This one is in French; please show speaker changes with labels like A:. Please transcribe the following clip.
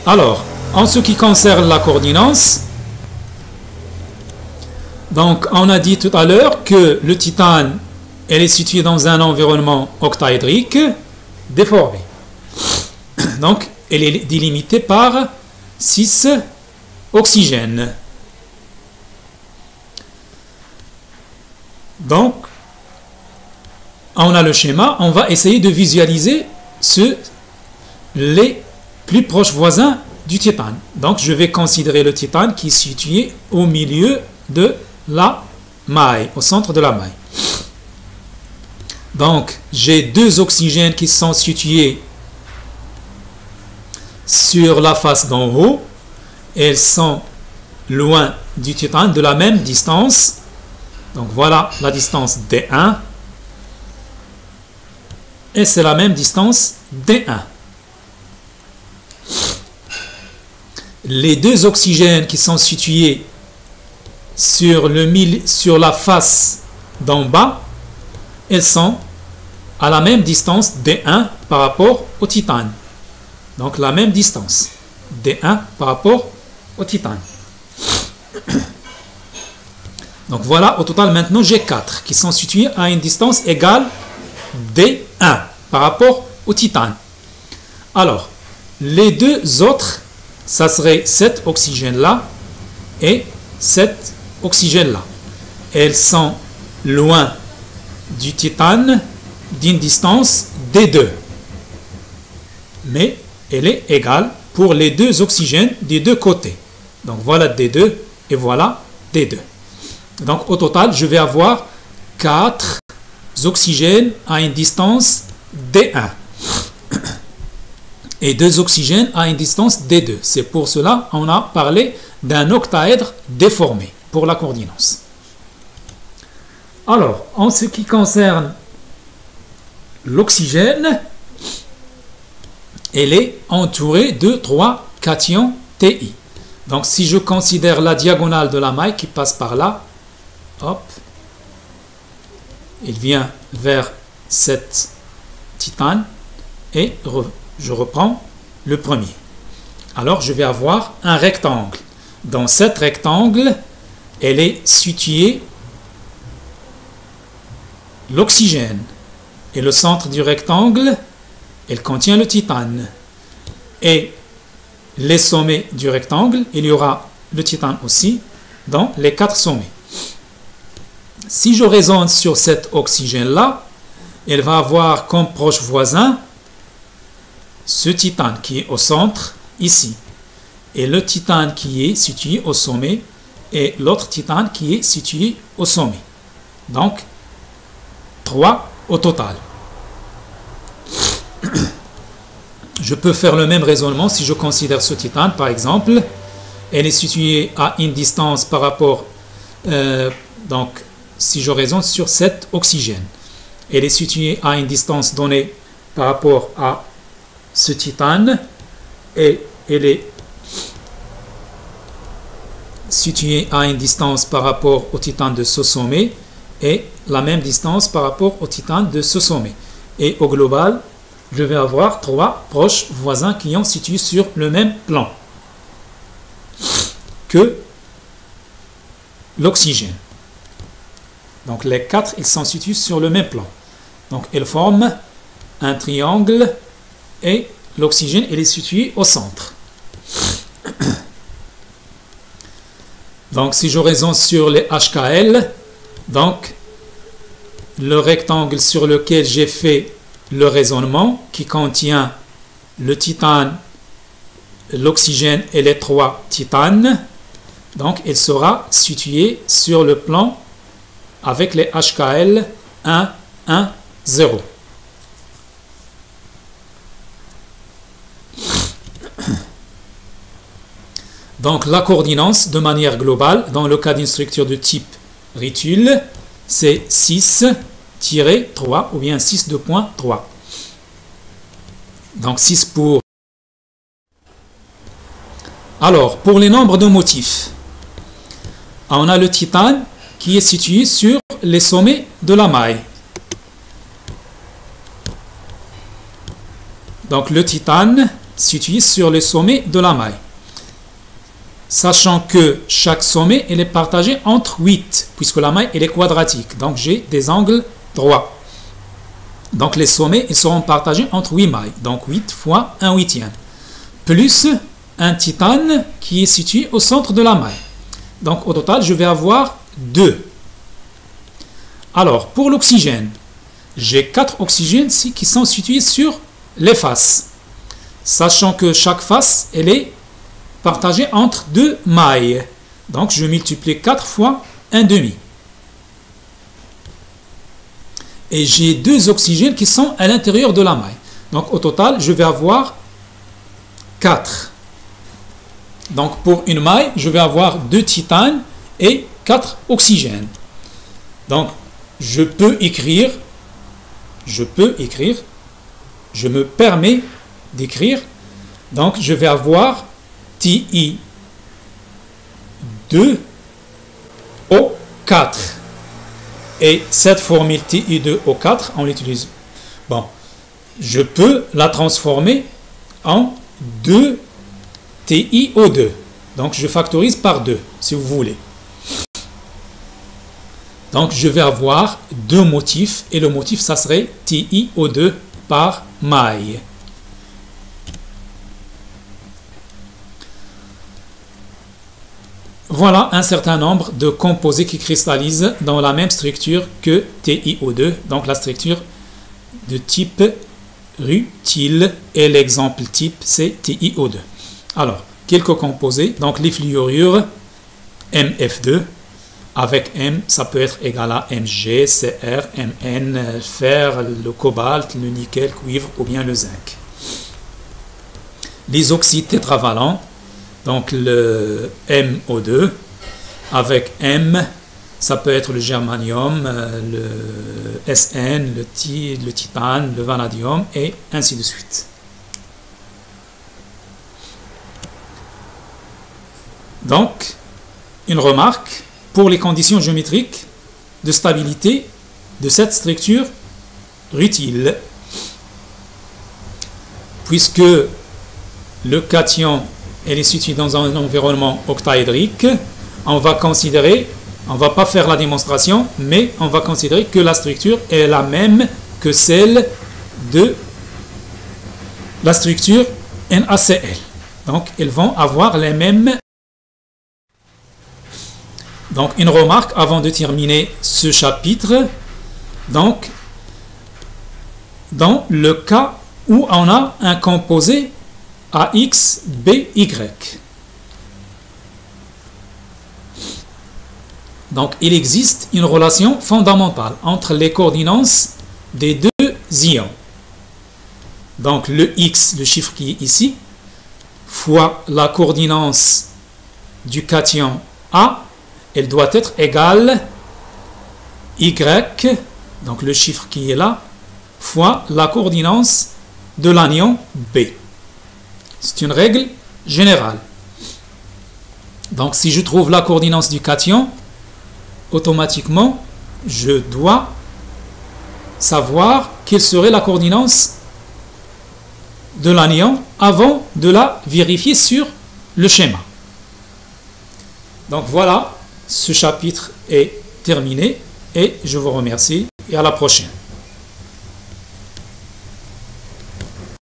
A: Alors, en ce qui concerne la coordinance, donc on a dit tout à l'heure que le titane, elle est située dans un environnement octaédrique déformé. Donc, elle est délimitée par 6 oxygènes. Donc, on a le schéma, on va essayer de visualiser les plus proches voisins du titane. Donc, je vais considérer le titane qui est situé au milieu de la maille, au centre de la maille. Donc, j'ai 2 oxygènes qui sont situés sur la face d'en haut. Elles sont loin du titane de la même distance. Donc, voilà la distance D1. Et c'est la même distance D1. Les 2 oxygènes qui sont situés sur la face d'en bas, elles sont à la même distance D1 par rapport au titane. Donc la même distance D1 par rapport au titane. Donc voilà, au total maintenant j'ai 4 qui sont situés à une distance égale D1 par rapport au titane. Alors, les 2 autres, ça serait cet oxygène-là et cet oxygène-là. Elles sont loin du titane d'une distance D2. Mais elle est égale pour les 2 oxygènes des 2 côtés. Donc voilà D2 et voilà D2. Donc au total, je vais avoir 4 oxygènes à une distance D1 et 2 oxygènes à une distance D2. C'est pour cela qu'on a parlé d'un octaèdre déformé pour la coordinance. Alors, en ce qui concerne l'oxygène, elle est entourée de 3 cations Ti. Donc, si je considère la diagonale de la maille qui passe par là, hop, il vient vers cette titane et je reprends le premier. Alors, je vais avoir un rectangle. Dans cet rectangle, elle est située l'oxygène. Et le centre du rectangle, elle contient le titane. Et les sommets du rectangle, il y aura le titane aussi dans les 4 sommets. Si je raisonne sur cet oxygène-là, elle va avoir comme proche voisin ce titane qui est au centre, ici. Et le titane qui est situé au sommet et l'autre titane qui est situé au sommet. Donc, 3 au total. Je peux faire le même raisonnement si je considère ce titane, par exemple. Elle est située à une distance par rapport... donc, si je raisonne sur cet oxygène, elle est située à une distance donnée par rapport à ce titane et elle est située à une distance par rapport au titane de ce sommet et la même distance par rapport au titane de ce sommet. Et au global, je vais avoir 3 proches voisins qui sont situés sur le même plan que l'oxygène. Donc les 4, ils sont situés sur le même plan. Donc ils forment un triangle et l'oxygène, il est situé au centre. Donc si je raisonne sur les HKL, donc le rectangle sur lequel j'ai fait le raisonnement qui contient le titane, l'oxygène et les 3 titanes, donc il sera situé sur le plan avec les HKL 1, 1, 0. Donc la coordinance de manière globale, dans le cas d'une structure de type ritule, c'est 6-3 ou bien 6,3. Donc 6 pour... Alors, pour les nombres de motifs, on a le titane qui est situé sur les sommets de la maille. Donc le titane, situé sur le sommet de la maille. Sachant que chaque sommet elle est partagé entre 8, puisque la maille elle est quadratique. Donc j'ai des angles droits. Donc les sommets ils seront partagés entre 8 mailles. Donc 8 fois 1 huitième. Plus un titane qui est situé au centre de la maille. Donc au total je vais avoir 2. Alors pour l'oxygène, j'ai 4 oxygènes qui sont situés sur les faces. Sachant que chaque face elle est partagé entre 2 mailles. Donc je multiplie 4 fois 1,5. Et j'ai 2 oxygènes qui sont à l'intérieur de la maille. Donc au total, je vais avoir 4. Donc pour une maille, je vais avoir 2 titanes et 4 oxygènes. Donc je me permets d'écrire. Donc je vais avoir TI2O4. Et cette formule TI2O4, on l'utilise. Bon, je peux la transformer en 2TiO2. Donc je factorise par 2, si vous voulez. Donc je vais avoir 2 motifs, et le motif, ça serait TiO2 par maille. Voilà un certain nombre de composés qui cristallisent dans la même structure que TiO2, donc la structure de type rutile, et l'exemple type c'est TiO2. Alors, quelques composés, donc les fluorures MF2, avec M, ça peut être égal à Mg, Cr, Mn, fer, le cobalt, le nickel, cuivre ou bien le zinc. Les oxydes tétravalents, donc le MO2, avec M, ça peut être le germanium, le SN, le titane, le vanadium, et ainsi de suite. Donc, une remarque pour les conditions géométriques de stabilité de cette structure rutile. Puisque le cation elle est située dans un environnement octaédrique, on va pas faire la démonstration, mais on va considérer que la structure est la même que celle de la structure NaCl. Donc, ils vont avoir les mêmes. Donc, une remarque avant de terminer ce chapitre. Donc, dans le cas où on a un composé AX, BY. Donc, il existe une relation fondamentale entre les coordinances des deux ions. Donc, le X, le chiffre qui est ici, fois la coordinance du cation A, elle doit être égale Y, donc le chiffre qui est là, fois la coordinance de l'anion B. C'est une règle générale. Donc, si je trouve la coordinance du cation, automatiquement, je dois savoir quelle serait la coordinance de l'anion avant de la vérifier sur le schéma. Donc, voilà, ce chapitre est terminé et je vous remercie et à la prochaine.